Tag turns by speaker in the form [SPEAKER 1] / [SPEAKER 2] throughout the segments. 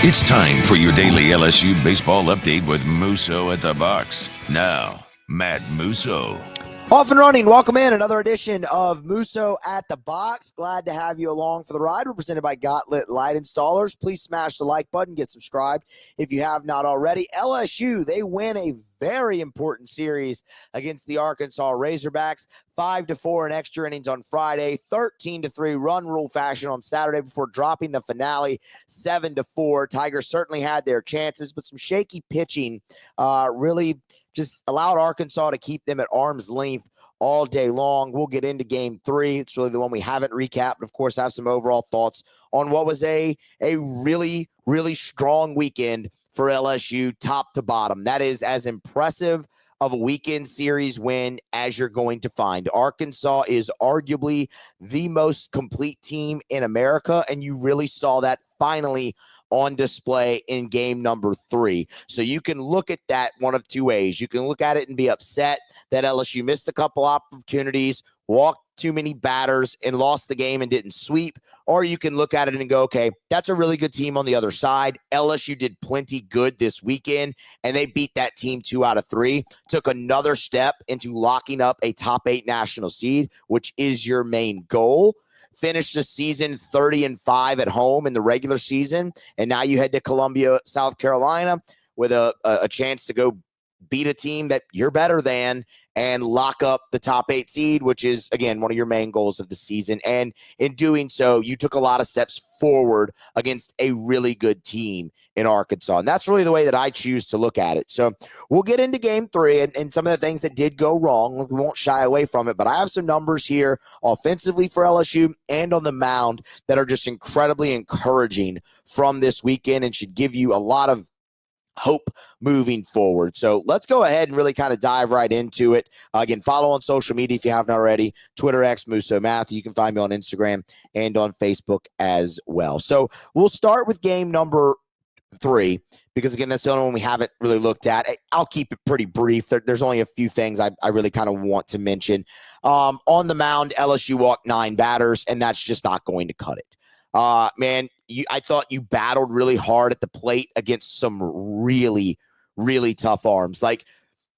[SPEAKER 1] It's time for your daily LSU baseball update with Musso at the box. Now, Matt Musso.
[SPEAKER 2] Off and running. Welcome in another edition of Musso at the Box. Glad to have you along for the ride. We're presented by Gotlit Light Installers. Please smash the like button. Get subscribed if you have not already. LSU, they win a very important series against the Arkansas Razorbacks. 5-4 in extra innings on Friday. 13-3 run rule fashion on Saturday before dropping the finale 7-4. Tigers certainly had their chances, but some shaky pitching really just allowed Arkansas to keep them at arm's length all day long. We'll get into game 3. It's really the one we haven't recapped, but of course I have some overall thoughts on what was a really, really strong weekend for LSU top to bottom. That is as impressive of a weekend series win as you're going to find. Arkansas is arguably the most complete team in America, and you really saw that finally on display in game number 3. So you can look at that one of two ways. You can look at it and be upset that LSU missed a couple opportunities, walked too many batters, and lost the game and didn't sweep. Or you can look at it and go, okay, that's a really good team on the other side. LSU did plenty good this weekend, and they beat that team 2 out of 3. Took another step into locking up a top 8 national seed, which is your main goal. Finished the season 30-5 at home in the regular season, and now you head to Columbia, South Carolina with a chance to go beat a team that you're better than and lock up the top 8 seed, which is, again, one of your main goals of the season. And in doing so, you took a lot of steps forward against a really good team in Arkansas. And that's really the way that I choose to look at it. So we'll get into game 3 and some of the things that did go wrong. We won't shy away from it, but I have some numbers here offensively for LSU and on the mound that are just incredibly encouraging from this weekend and should give you a lot of hope moving forward. So let's go ahead and really kind of dive right into it. Again, follow on social media if you haven't already. Twitter X Musso Matthew. You can find me on Instagram and on Facebook as well. So we'll start with game number 3 because, again, that's the only one we haven't really looked at. I'll keep it pretty brief. There's only a few things I really kind of want to mention. On the mound, LSU walked 9 batters, and that's just not going to cut it. Man, I thought you battled really hard at the plate against some really, really tough arms. Like,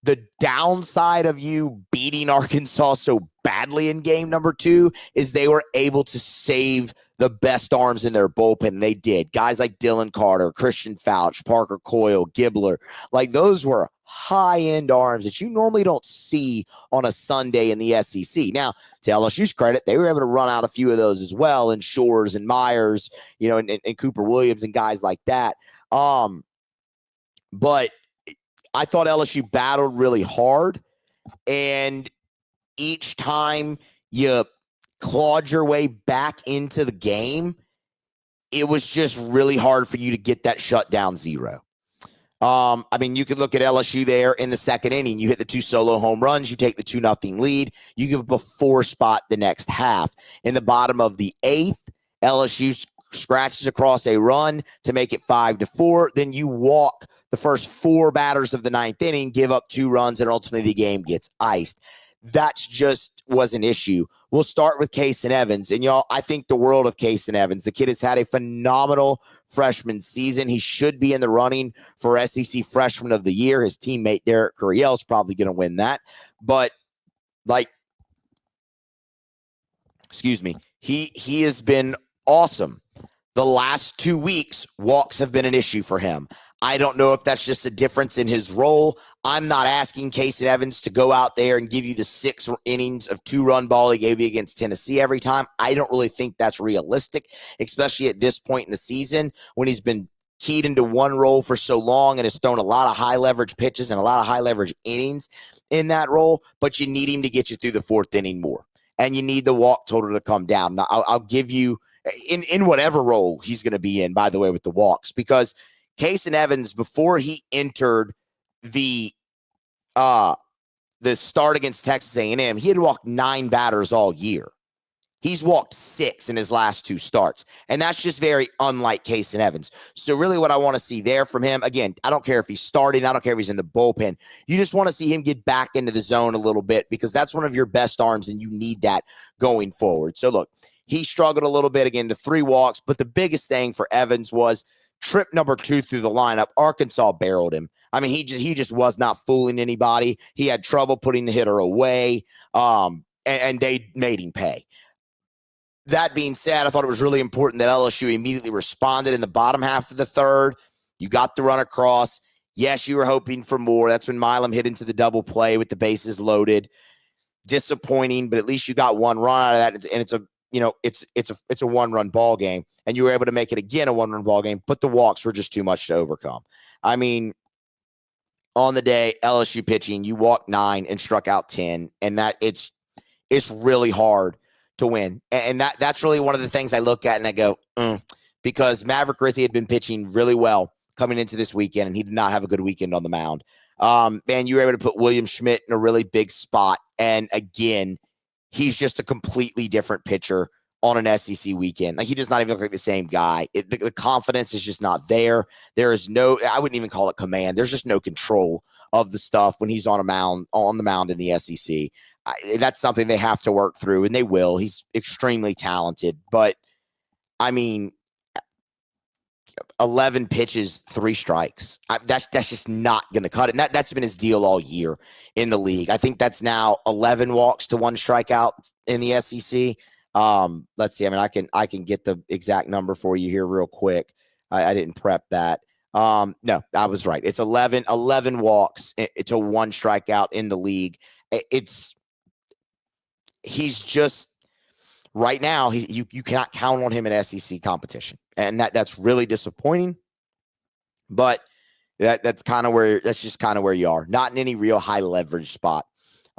[SPEAKER 2] the downside of you beating Arkansas so badly in game number 2 is they were able to save the best arms in their bullpen, and they did. Guys like Dylan Carter, Christian Fouch, Parker Coyle, Gibbler, like those were high-end arms that you normally don't see on a Sunday in the SEC. Now, to LSU's credit, they were able to run out a few of those as well, and Shores and Myers, you know, and Cooper Williams and guys like that. But I thought LSU battled really hard, and each time you clawed your way back into the game, it was just really hard for you to get that shutdown 0. I mean, you could look at LSU there in the second inning. You hit the 2 solo home runs. You take the 2-0 lead. You give up a 4 spot the next half. In the bottom of the 8th, LSU scratches across a run to make it 5-4. Then you walk the first 4 batters of the 9th inning, give up 2 runs, and ultimately the game gets iced. That just was an issue. We'll start with Casey Evans. And, y'all, I think the world of Casey Evans. The kid has had a phenomenal freshman season. He should be in the running for SEC Freshman of the Year. His teammate Derek Curiel is probably going to win that. But, like, he has been awesome. The last 2 weeks, walks have been an issue for him. I don't know if that's just a difference in his role. I'm not asking Casey Evans to go out there and give you the 6 innings of 2-run ball he gave you against Tennessee every time. I don't really think that's realistic, especially at this point in the season when he's been keyed into one role for so long and has thrown a lot of high-leverage pitches and a lot of high-leverage innings in that role, but you need him to get you through the 4th inning more, and you need the walk total to come down. Now, I'll give you in whatever role he's going to be in, by the way, with the walks, because Casey Evans, before he entered the start against Texas A&M, he had walked 9 batters all year. He's walked 6 in his last 2 starts, and that's just very unlike Casey Evans. So really what I want to see there from him, again, I don't care if he's starting, I don't care if he's in the bullpen. You just want to see him get back into the zone a little bit because that's one of your best arms, and you need that going forward. So look, he struggled a little bit, again, the 3 walks, but the biggest thing for Evans was trip number 2 through the lineup, Arkansas barreled him. I mean, he just was not fooling anybody. He had trouble putting the hitter away, and they made him pay. That being said, I thought it was really important that LSU immediately responded in the bottom half of the third. You got the run across. Yes, you were hoping for more. That's when Milam hit into the double play with the bases loaded. Disappointing, but at least you got one run out of that, and it's a one-run ball game, and you were able to make it again a one-run ball game, but the walks were just too much to overcome. I mean, on the day, LSU pitching, you walked 9 and struck out 10, and that it's really hard to win. And that's really one of the things I look at and I go, because Maverick Rizzi had been pitching really well coming into this weekend, and he did not have a good weekend on the mound. Man, you were able to put William Schmidt in a really big spot. And again, he's just a completely different pitcher on an SEC weekend. Like, he does not even look like the same guy. The confidence is just not there. There is no, I wouldn't even call it command. There's just no control of the stuff when he's on the mound in the SEC. That's something they have to work through, and they will. He's extremely talented, but I mean, 11 pitches, 3 strikes. That's just not going to cut it. And that's been his deal all year in the league. I think that's now 11 walks to 1 strikeout in the SEC. Let's see. I mean, I can get the exact number for you here real quick. I didn't prep that. No, I was right. It's 11 walks to 1 strikeout in the league. He's just right now. You cannot count on him in SEC competition, and that's really disappointing. But that's just kind of where you are. Not in any real high leverage spot,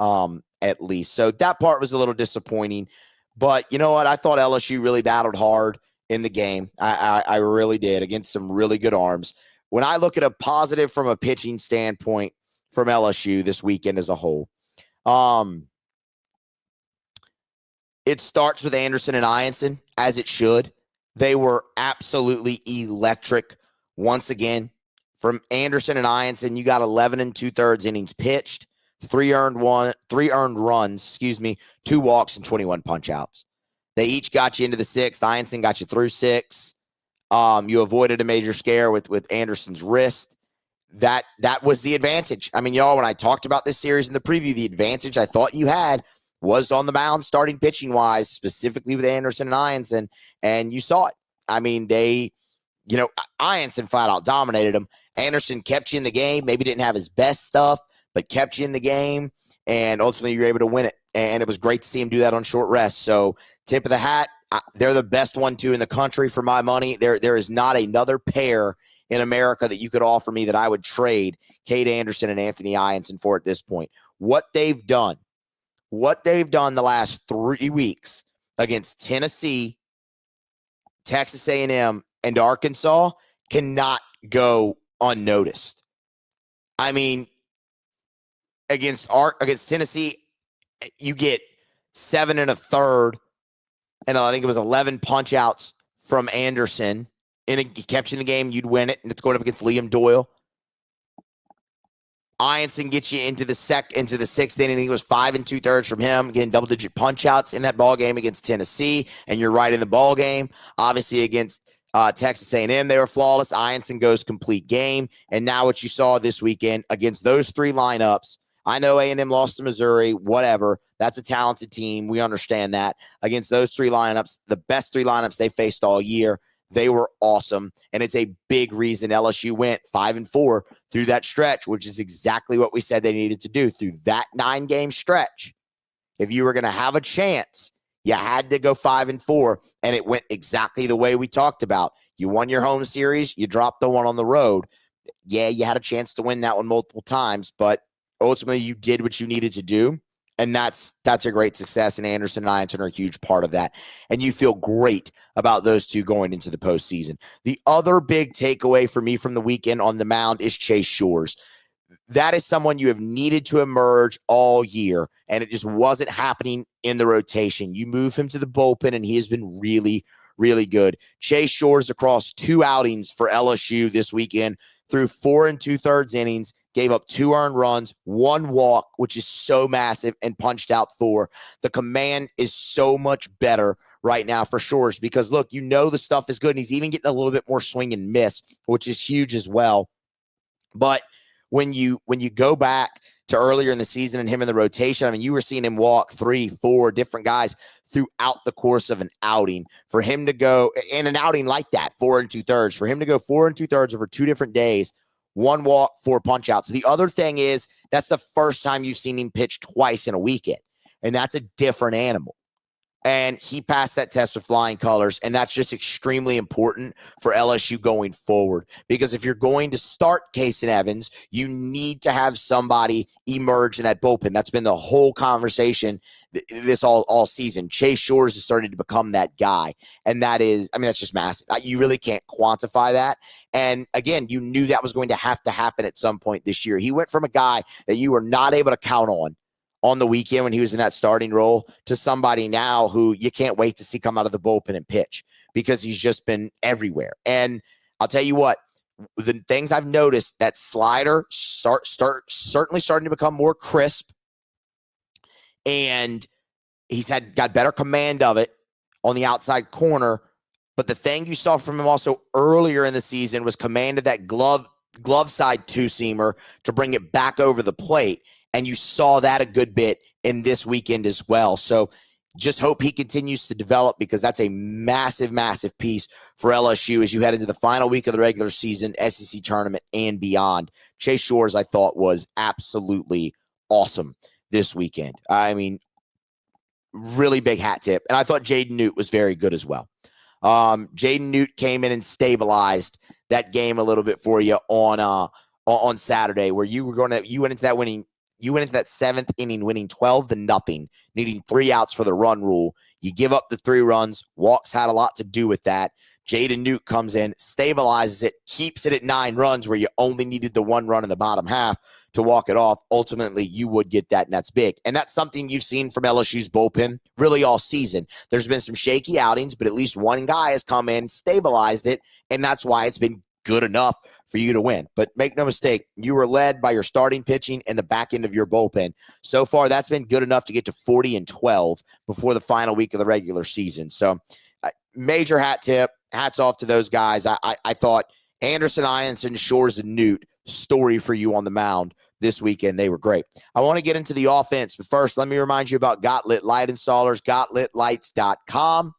[SPEAKER 2] at least. So that part was a little disappointing. But you know what? I thought LSU really battled hard in the game. I really did, against some really good arms. When I look at a positive from a pitching standpoint from LSU this weekend as a whole, it starts with Anderson and Ianson, as it should. They were absolutely electric once again. From Anderson and Ianson, you got 11 2/3 innings pitched, 3 earned runs, 2 walks and 21 punch-outs. They each got you into the 6th. Ianson got you through 6. You avoided a major scare with Anderson's wrist. That was the advantage. I mean, y'all, when I talked about this series in the preview, the advantage I thought you had was on the mound, starting pitching-wise, specifically with Anderson and Ianson, and you saw it. I mean, Ianson flat out dominated him. Anderson kept you in the game, maybe didn't have his best stuff, but kept you in the game, and ultimately you were able to win it. And it was great to see him do that on short rest. So, tip of the hat, they're the best 1-2 in the country for my money. There is not another pair in America that you could offer me that I would trade Cade Anderson and Anthony Ianson for at this point. What they've done the last 3 weeks against Tennessee, Texas A&M, and Arkansas cannot go unnoticed. I mean, against Tennessee, you get 7 1/3, and I think it was 11 punch-outs from Anderson. And he kept you in the game, you'd win it, and it's going up against Liam Doyle. Ianson gets you into the 6th inning. I think it was 5 2/3 from him, getting double-digit punch-outs in that ball game against Tennessee, and you're right in the ball game. Obviously, against Texas A&M, they were flawless. Ianson goes complete game, and now what you saw this weekend against those 3 lineups. I know A&M lost to Missouri, whatever. That's a talented team. We understand that. Against those 3 lineups, the best 3 lineups they faced all year, they were awesome, and it's a big reason LSU went 5-4 through that stretch, which is exactly what we said they needed to do through that 9-game stretch. If you were going to have a chance, you had to go 5-4, and it went exactly the way we talked about. You won your home series, you dropped the one on the road. Yeah, you had a chance to win that one multiple times, but ultimately you did what you needed to do. And that's a great success, and Anderson and Ianson are a huge part of that. And you feel great about those 2 going into the postseason. The other big takeaway for me from the weekend on the mound is Chase Shores. That is someone you have needed to emerge all year, and it just wasn't happening in the rotation. You move him to the bullpen, and he has been really, really good. Chase Shores across 2 outings for LSU this weekend through 4 2/3 innings, gave up 2 earned runs, 1 walk, which is so massive, and punched out 4. The command is so much better right now for sure is because, look, the stuff is good, and he's even getting a little bit more swing and miss, which is huge as well. But when you go back to earlier in the season and him in the rotation, I mean, you were seeing him walk 3-4 different guys throughout the course of an outing. For him to go in an outing like that, 4 2/3, for him to go 4 2/3 over 2 different days, 1 walk, 4 punch outs. The other thing is that's the first time you've seen him pitch twice in a weekend, and that's a different animal. And he passed that test with flying colors, and that's just extremely important for LSU going forward. Because if you're going to start Casey Evans, you need to have somebody emerge in that bullpen. That's been the whole conversation this all season. Chase Shores is starting to become that guy, and that's just massive. You really can't quantify that. And again, you knew that was going to have to happen at some point this year. He went from a guy that you were not able to count on the weekend when he was in that starting role to somebody now who you can't wait to see come out of the bullpen and pitch, because he's just been everywhere. And I'll tell you what, the things I've noticed, that slider certainly starting to become more crisp, and he's got better command of it on the outside corner. But the thing you saw from him also earlier in the season was command of that glove side two-seamer to bring it back over the plate. And you saw that a good bit in this weekend as well. So just hope he continues to develop, because that's a massive, massive piece for LSU as you head into the final week of the regular season, SEC tournament, and beyond. Chase Shores, I thought, was absolutely awesome this weekend. I mean, really big hat tip. And I thought Jaden Newt was very good as well. Jaden Newt came in and stabilized that game a little bit for you on Saturday, where you went into that winning. You went into that 7th inning winning 12-0, needing 3 outs for the run rule. You give up the 3 runs. Walks had a lot to do with that. Jaden Newt comes in, stabilizes it, keeps it at 9 runs where you only needed the 1 run in the bottom half to walk it off. Ultimately, you would get that, and that's big. And that's something you've seen from LSU's bullpen really all season. There's been some shaky outings, but at least one guy has come in, stabilized it, and that's why it's been good enough for you to win. But make no mistake, you were led by your starting pitching and the back end of your bullpen. So far, that's been good enough to get to 40-12 before the final week of the regular season. So major hat tip. Hats off to those guys. I thought Anderson, Ianson, Shores, and Newt, story for you on the mound this weekend. They were great. I want to get into the offense, but first, let me remind you about Got Lit Light Installers, gotlitlights.com.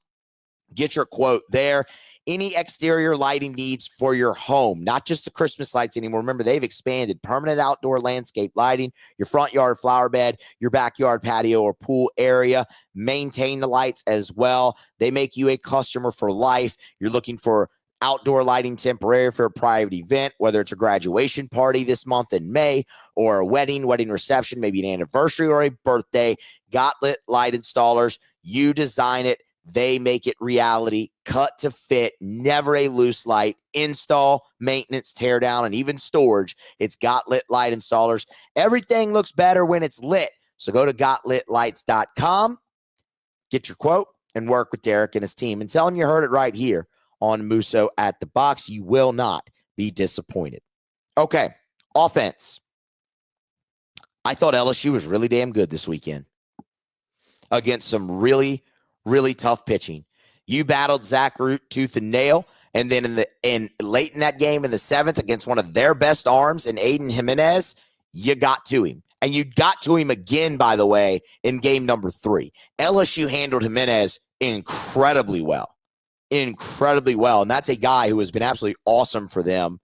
[SPEAKER 2] Get your quote there. Any exterior lighting needs for your home, not just the Christmas lights anymore. Remember, they've expanded permanent outdoor landscape lighting, your front yard flower bed, your backyard patio or pool area. Maintain the lights as well. They make you a customer for life. You're looking for outdoor lighting temporary for a private event, whether it's a graduation party this month in May or a wedding reception, maybe an anniversary or a birthday. Got Lit Light Installers. You design it. They make it reality, cut to fit, never a loose light, install, maintenance, tear down, and even storage. It's Got Lit Light Installers. Everything looks better when it's lit. So go to gotlitlights.com, get your quote, and work with Derek and his team. And tell him you heard it right here on Musso at the Box. You will not be disappointed. Okay, offense. I thought LSU was really damn good this weekend against some really tough pitching. You battled Zach Root tooth and nail, and then late in that game in the 7th against one of their best arms in Aiden Jimenez, you got to him. And you got to him again, by the way, in game number 3. LSU handled Jimenez incredibly well. And that's a guy who has been absolutely awesome for them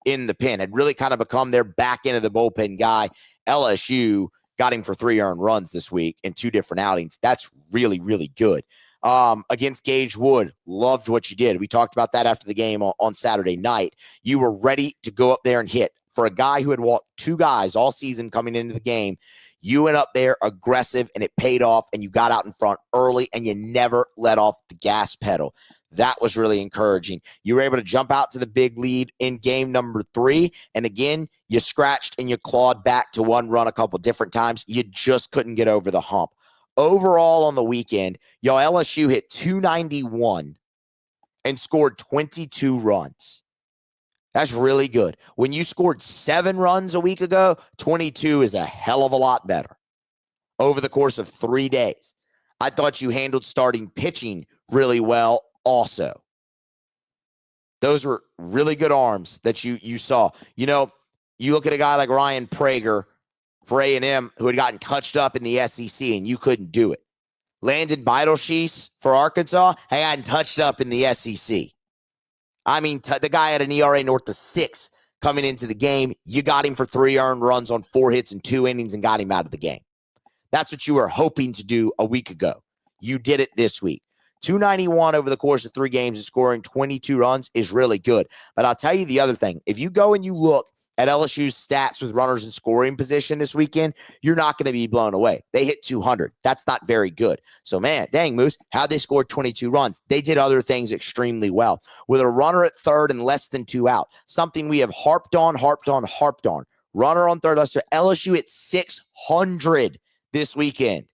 [SPEAKER 2] in the pen. Had really kind of become their back end of the bullpen guy. LSU got him for 3 earned runs this week in 2 different outings. That's really, really good. Against Gage Wood, loved what you did. We talked about that after the game on Saturday night. You were ready to go up there and hit. For a guy who had walked 2 guys all season coming into the game, you went up there aggressive, and it paid off, and you got out in front early, and you never let off the gas pedal. That was really encouraging. You were able to jump out to the big lead in game number 3. And again, you scratched and you clawed back to 1 run a couple different times. You just couldn't get over the hump. Overall on the weekend, y'all, LSU hit 291 and scored 22 runs. That's really good. When you scored 7 runs a week ago, 22 is a hell of a lot better over the course of 3 days. I thought you handled starting pitching really well also. Those were really good arms that you saw. You know, you look at a guy like Ryan Prager for A&M who had gotten touched up in the SEC and you couldn't do it. Landon Beidelshees for Arkansas had gotten touched up in the SEC. I mean, the guy had an ERA north of 6 coming into the game. You got him for 3 earned runs on 4 hits in 2 innings and got him out of the game. That's what you were hoping to do a week ago. You did it this week. 291 over the course of 3 games and scoring 22 runs is really good. But I'll tell you the other thing. If you go and you look at LSU's stats with runners in scoring position this weekend, you're not going to be blown away. They hit 200. That's not very good. So, man, dang, Moose, how'd they score 22 runs? They did other things extremely well. With a runner at third and less than 2 out, something we have harped on. Runner on third, LSU at 600 this weekend.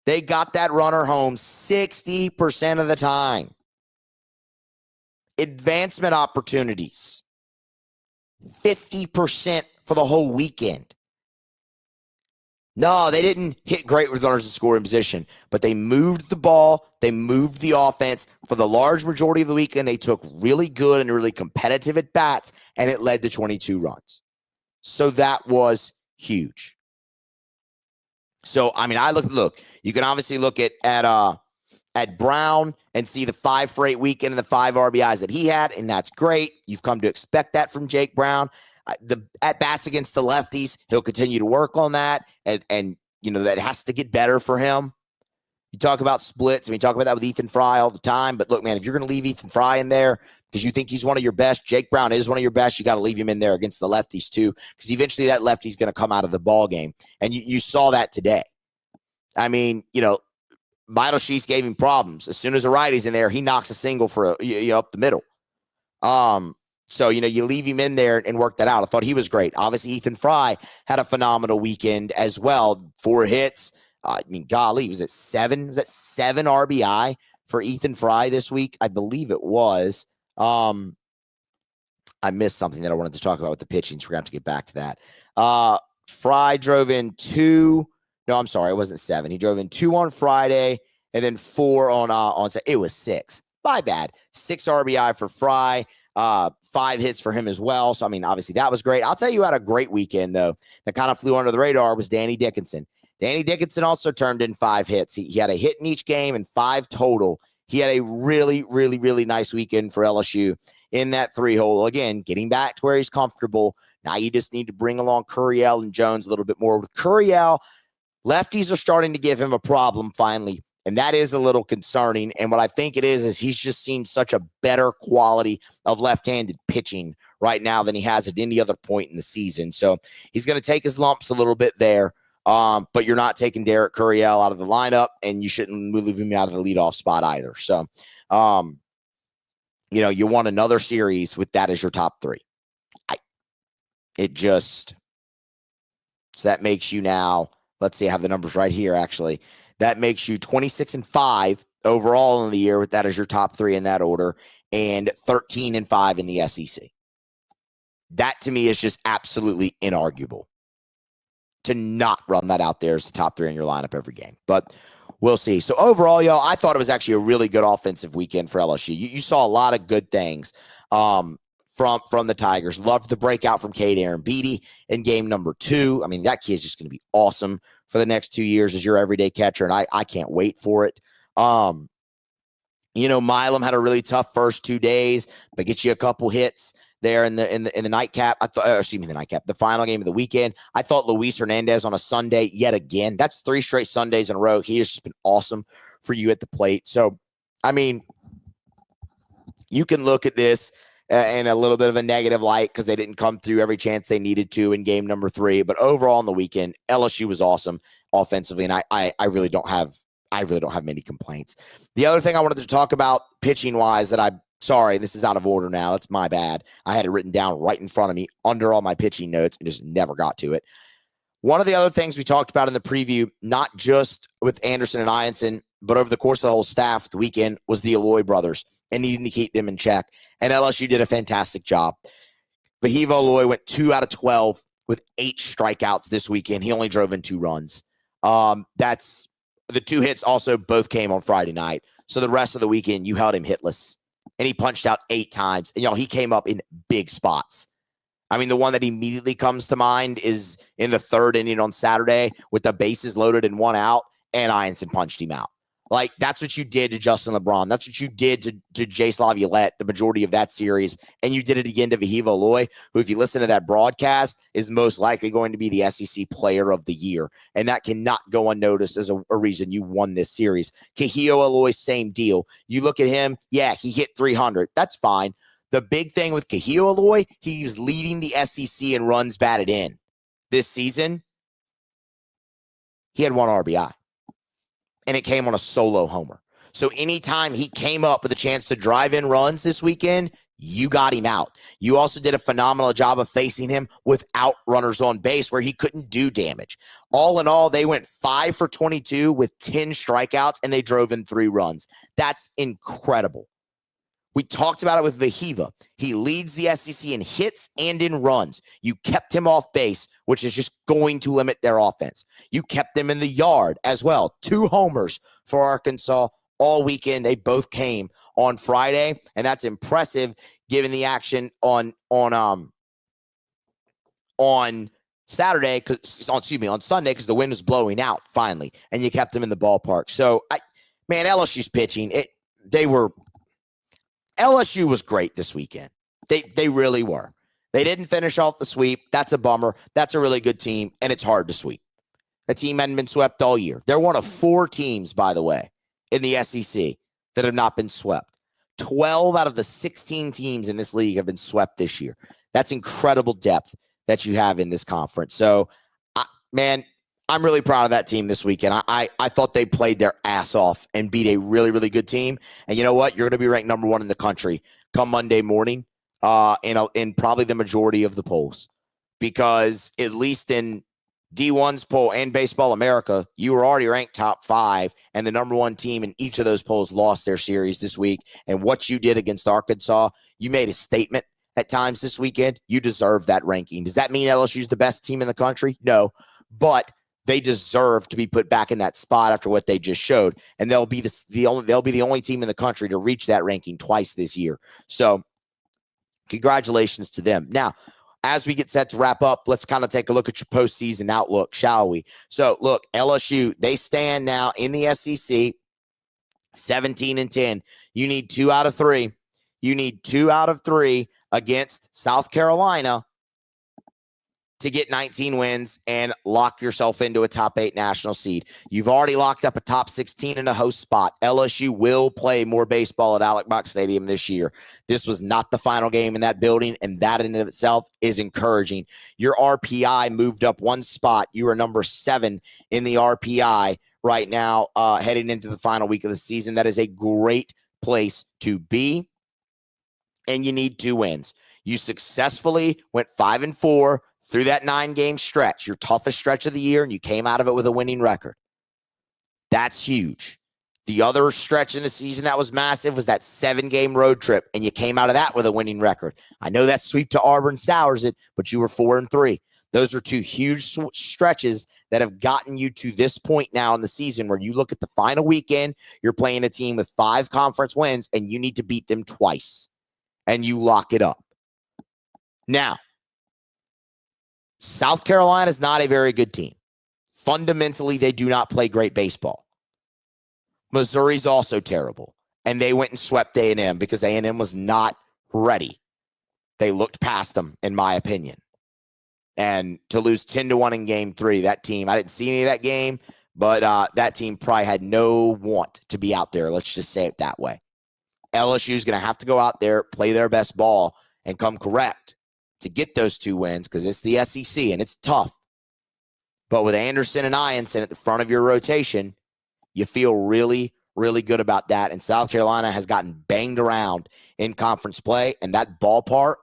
[SPEAKER 2] They got that runner home 60% of the time. Advancement opportunities, 50% for the whole weekend. No, they didn't hit great with runners in scoring position, but they moved the ball. They moved the offense for the large majority of the weekend. They took really good and really competitive at bats, and it led to 22 runs. So that was huge. So, I mean, look, you can obviously look at Brown and see the 5 for 8 weekend and the 5 RBIs that he had, and that's great. You've come to expect that from Jake Brown. The at-bats against the lefties, he'll continue to work on that, and you know, that has to get better for him. You talk about splits, and we talk about that with Ethan Fry all the time, but look, man, if you're going to leave Ethan Fry in there because you think he's one of your best, Jake Brown is one of your best, you got to leave him in there against the lefties too, because eventually that lefty's going to come out of the ball game, and you saw that today. I mean, you know, Beidelshees gave him problems. As soon as a righty's in there, he knocks a single for up the middle. So, you know, you leave him in there and work that out. I thought he was great. Obviously, Ethan Fry had a phenomenal weekend as well. 4 hits. I mean, golly, was it 7? Was that 7 RBI for Ethan Fry this week? I believe it was. I missed something that I wanted to talk about with the pitching, so we're going to have to get back to that. Fry drove in 2. No, I'm sorry, it wasn't 7. He drove in 2 on Friday and then 4 on Saturday. It was 6. My bad. 6 RBI for Fry. 5 hits for him as well. So, I mean, obviously that was great. I'll tell you who had a great weekend, though, that kind of flew under the radar was Danny Dickinson. Danny Dickinson also turned in 5 hits. He had a hit in each game and 5 total. He had a really, really, really nice weekend for LSU in that 3-hole. Again, getting back to where he's comfortable. Now you just need to bring along Curiel and Jones a little bit more. With Curiel, lefties are starting to give him a problem finally, and that is a little concerning. And what I think it is he's just seen such a better quality of left-handed pitching right now than he has at any other point in the season. So he's going to take his lumps a little bit there, but you're not taking Derek Curiel out of the lineup, and you shouldn't leave him out of the leadoff spot either. So, you know, you want another series with that as your top 3. So that makes you now, let's see, I have the numbers right here, actually. That makes you 26-5 overall in the year with that as your top 3 in that order, and 13-5 in the SEC. That, to me, is just absolutely inarguable to not run that out there as the top 3 in your lineup every game. But we'll see. So overall, y'all, I thought it was actually a really good offensive weekend for LSU. You saw a lot of good things from the Tigers. Loved the breakout from Cade Aaron Beatty in game number 2. I mean, that kid's just going to be awesome for the next 2 years as your everyday catcher, and I can't wait for it. You know, Milam had a really tough first 2 days, but gets you a couple hits there in the nightcap. The final game of the weekend. I thought Luis Hernandez on a Sunday yet again. That's 3 straight Sundays in a row. He has just been awesome for you at the plate. So, I mean, you can look at this in a little bit of a negative light because they didn't come through every chance they needed to in game number 3. But overall on the weekend, LSU was awesome offensively, and I really don't have many complaints. The other thing I wanted to talk about pitching wise sorry, this is out of order now. That's my bad. I had it written down right in front of me under all my pitching notes and just never got to it. One of the other things we talked about in the preview, not just with Anderson and Ianson, but over the course of the whole staff the weekend, was the Eloy brothers and needing to keep them in check. And LSU did a fantastic job. Vahiva Eloy went 2 out of 12 with 8 strikeouts this weekend. He only drove in 2 runs. That's the 2 hits also both came on Friday night. So the rest of the weekend, you held him hitless. And he punched out 8 times. And, he came up in big spots. I mean, the one that immediately comes to mind is in the 3rd inning on Saturday with the bases loaded and 1 out, and Ianson punched him out. Like, that's what you did to Justin LeBron. That's what you did to Jace Laviolette the majority of that series. And you did it again to Vahiva Aloy, who, if you listen to that broadcast, is most likely going to be the SEC Player of the Year. And that cannot go unnoticed as a reason you won this series. Kahio Aloy, same deal. You look at him, yeah, he hit 300. That's fine. The big thing with Kahio Aloy, he's leading the SEC in runs batted in. This season, he had 1 RBI. And it came on a solo homer. So anytime he came up with a chance to drive in runs this weekend, you got him out. You also did a phenomenal job of facing him without runners on base where he couldn't do damage. All in all, they went 5 for 22 with 10 strikeouts, and they drove in 3 runs. That's incredible. We talked about it with Vahiva. He leads the SEC in hits and in runs. You kept him off base, which is just going to limit their offense. You kept them in the yard as well. 2 homers for Arkansas all weekend. They both came on Friday, and that's impressive given the action on Saturday, on Sunday, because the wind was blowing out finally, and you kept them in the ballpark. So, LSU's pitching, LSU was great this weekend. They really were. They didn't finish off the sweep. That's a bummer. That's a really good team, and it's hard to sweep. The team hadn't been swept all year. They're one of 4 teams, by the way, in the SEC that have not been swept. 12 out of the 16 teams in this league have been swept this year. That's incredible depth that you have in this conference. So, I'm really proud of that team this weekend. I thought they played their ass off and beat a really, really good team. And you know what? You're going to be ranked number 1 in the country come Monday morning in probably the majority of the polls. Because at least in D1's poll and Baseball America, you were already ranked top 5, and the number 1 team in each of those polls lost their series this week. And what you did against Arkansas, you made a statement at times this weekend. You deserve that ranking. Does that mean LSU's the best team in the country? No. But they deserve to be put back in that spot after what they just showed, and they'll be the only team in the country to reach that ranking twice this year. So, congratulations to them. Now, as we get set to wrap up, let's kind of take a look at your postseason outlook, shall we? So, look, LSU, they stand now in the SEC 17-10. You need 2 out of 3. You need 2 out of 3 against South Carolina to get 19 wins and lock yourself into a top 8 national seed. You've already locked up a top 16 in a host spot. LSU will play more baseball at Alex Box Stadium this year. This was not the final game in that building, and that in and of itself is encouraging. Your RPI moved up 1 spot. You are number 7 in the RPI right now, heading into the final week of the season. That is a great place to be, and you need 2 wins. You successfully went 5-4 through that 9-game stretch, your toughest stretch of the year, and you came out of it with a winning record. That's huge. The other stretch in the season that was massive was that 7-game road trip, and you came out of that with a winning record. I know that sweep to Auburn sours it, but you were 4-3. Those are 2 huge stretches that have gotten you to this point now in the season where you look at the final weekend, you're playing a team with 5 conference wins, and you need to beat them twice, and you lock it up. Now, South Carolina is not a very good team. Fundamentally, they do not play great baseball. Missouri's also terrible, and they went and swept A&M because A&M was not ready. They looked past them, in my opinion. And to lose 10-1 in Game 3, that team, I didn't see any of that game, but that team probably had no want to be out there. Let's just say it that way. LSU is going to have to go out there, play their best ball, and come correct to get those 2 wins because it's the SEC and it's tough. But with Anderson and Ianson at the front of your rotation, you feel really, really good about that. And South Carolina has gotten banged around in conference play, and that ballpark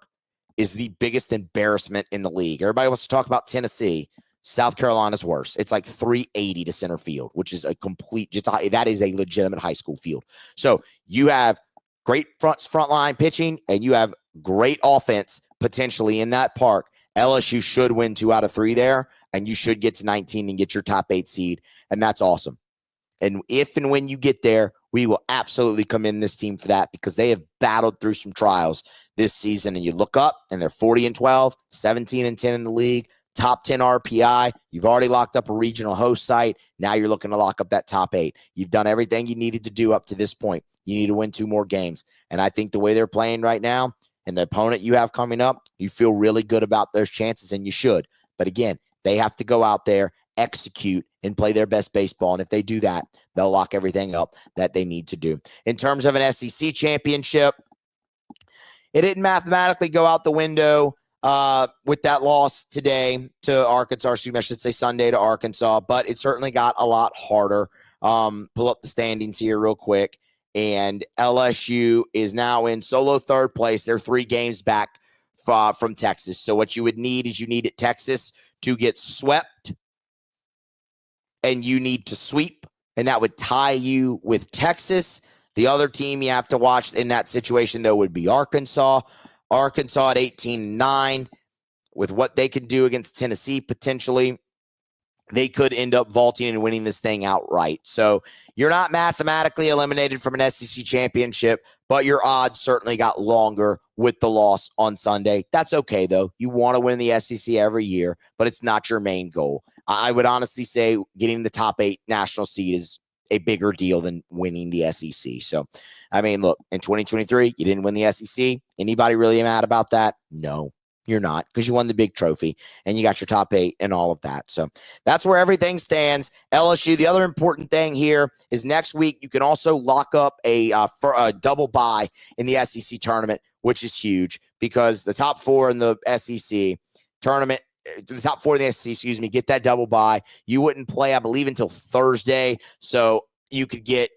[SPEAKER 2] is the biggest embarrassment in the league. Everybody wants to talk about Tennessee. South Carolina's worse. It's like 380 to center field, which is a complete, that is a legitimate high school field. So you have great front line pitching, and you have great offense potentially in that park. LSU should win 2 out of 3 there, and you should get to 19 and get your top 8 seed, and that's awesome. And if and when you get there, we will absolutely commend this team for that because they have battled through some trials this season. And you look up and they're 40-12, 17-10 in the league, top 10 RPI. You've already locked up a regional host site. Now you're looking to lock up that top 8. You've done everything you needed to do up to this point. You need to win 2 more games. And I think the way they're playing right now and the opponent you have coming up, you feel really good about those chances, and you should. But again, they have to go out there, execute, and play their best baseball. And if they do that, they'll lock everything up that they need to do. In terms of an SEC championship, it didn't mathematically go out the window with that loss today to Arkansas, I should say Sunday to Arkansas, but it certainly got a lot harder. Pull up the standings here real quick. And LSU is now in solo third place. They're 3 games back from Texas. So what you would need is you needed Texas to get swept, and you need to sweep, and that would tie you with Texas. The other team you have to watch in that situation, though, would be Arkansas. Arkansas at 18-9, with what they can do against Tennessee potentially, they could end up vaulting and winning this thing outright. So you're not mathematically eliminated from an SEC championship, but your odds certainly got longer with the loss on Sunday. That's okay, though. You want to win the SEC every year, but it's not your main goal. I would honestly say getting the top 8 national seed is a bigger deal than winning the SEC. So, I mean, look, in 2023, you didn't win the SEC. Anybody really mad about that? No. You're not, because you won the big trophy and you got your top 8 and all of that. So that's where everything stands. LSU, the other important thing here is next week you can also lock up a double bye in the SEC tournament, which is huge because the top 4 in the SEC tournament, the top 4 in the SEC, get that double bye. You wouldn't play, I believe, until Thursday. So you could get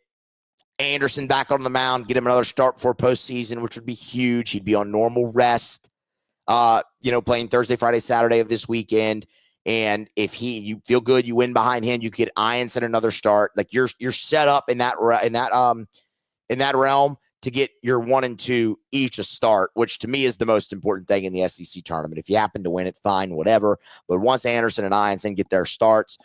[SPEAKER 2] Anderson back on the mound, get him another start before postseason, which would be huge. He'd be on normal rest. Playing Thursday, Friday, Saturday of this weekend. And if you feel good, you win behind him, you get Ianson another start. Like you're set up in that realm to get your 1 and 2 each a start, which to me is the most important thing in the SEC tournament. If you happen to win it, fine, whatever. But once Anderson and Ianson get their starts,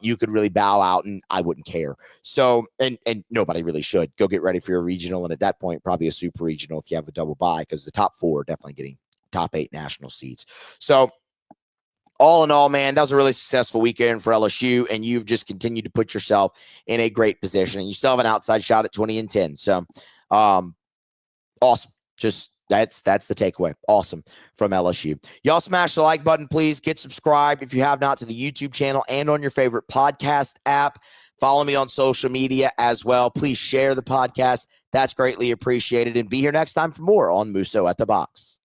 [SPEAKER 2] you could really bow out, and I wouldn't care. So, and nobody really should. Go get ready for your regional, and at that point, probably a super regional if you have a double bye, because the top 4 are definitely getting top 8 national seeds. So all in all, man, that was a really successful weekend for LSU, and you've just continued to put yourself in a great position, and you still have an outside shot at 20-10. So awesome. Just that's the takeaway. Awesome from LSU. Y'all smash the like button, please. Get subscribed if you have not to the YouTube channel and on your favorite podcast app. Follow me on social media as well. Please share the podcast. That's greatly appreciated, and be here next time for more on Musso at the Box.